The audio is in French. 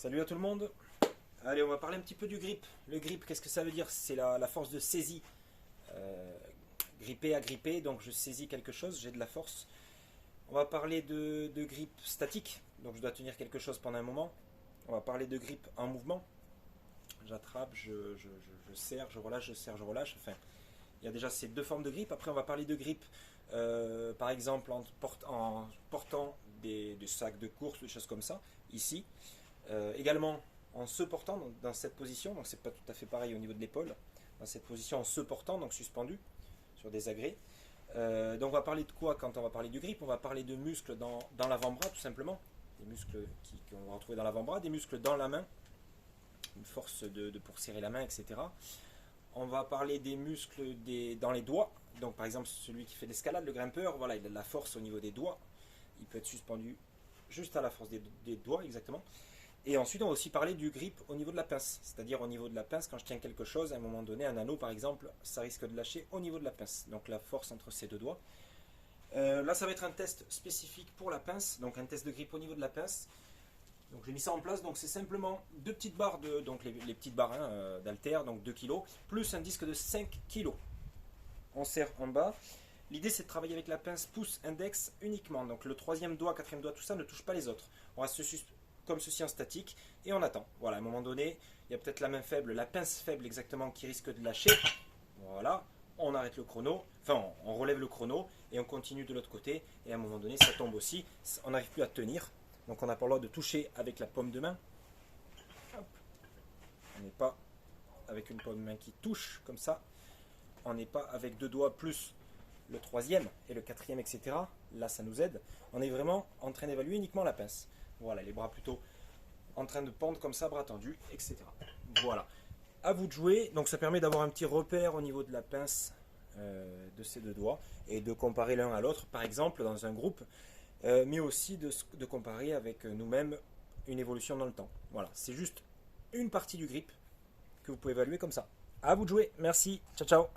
Salut à tout le monde. Allez, on va parler un petit peu du grip. Le grip, qu'est-ce que ça veut dire? C'est la force de saisie. Euh, Gripper, agripper, donc je saisis quelque chose, j'ai de la force. On va parler de grip statique, donc je dois tenir quelque chose pendant un moment. On va parler de grip en mouvement. J'attrape, je serre, je relâche, je serre, je relâche. Enfin, il y a déjà ces deux formes de grip. Après, on va parler de grip, par exemple, en portant des sacs de course, des choses comme ça, ici. Également en se portant donc, dans cette position, donc c'est pas tout à fait pareil au niveau de l'épaule, dans cette position en se portant, donc suspendu sur des agrès. Donc on va parler de quoi quand on va parler du grip? On va parler de muscles dans l'avant-bras tout simplement, des muscles qu'on va retrouver dans l'avant-bras, des muscles dans la main, une force pour serrer la main, etc. On va parler des muscles dans les doigts, donc par exemple celui qui fait l'escalade, le grimpeur, voilà, il a de la force au niveau des doigts, il peut être suspendu juste à la force des doigts exactement. Et ensuite, on va aussi parler du grip au niveau de la pince. C'est-à-dire au niveau de la pince, quand je tiens quelque chose, à un moment donné, un anneau par exemple, ça risque de lâcher au niveau de la pince. Donc la force entre ces deux doigts. Là, ça va être un test spécifique pour la pince. Donc un test de grip au niveau de la pince. Donc j'ai mis ça en place. Donc c'est simplement deux petites barres, donc les petites barres d'haltère, donc 2 kg, plus un disque de 5 kg. On serre en bas. L'idée c'est de travailler avec la pince pouce index uniquement. Donc le troisième doigt, quatrième doigt, tout ça ne touche pas les autres. On reste comme ceci en statique et on attend. Voilà, à un moment donné, il y a peut-être la main faible, la pince faible exactement qui risque de lâcher. Voilà, on arrête le chrono, enfin on relève le chrono et on continue de l'autre côté et à un moment donné ça tombe aussi. On n'arrive plus à tenir, donc on n'a pas le droit de toucher avec la paume de main. Hop. On n'est pas avec une paume de main qui touche comme ça. On n'est pas avec deux doigts plus le troisième et le quatrième, etc. Là, ça nous aide. On est vraiment en train d'évaluer uniquement la pince. Voilà, les bras plutôt en train de pendre comme ça, bras tendus, etc. Voilà. À vous de jouer. Donc, ça permet d'avoir un petit repère au niveau de la pince de ces deux doigts et de comparer l'un à l'autre, par exemple, dans un groupe, mais aussi de comparer avec nous-mêmes une évolution dans le temps. Voilà, c'est juste une partie du grip que vous pouvez évaluer comme ça. À vous de jouer. Merci. Ciao, ciao.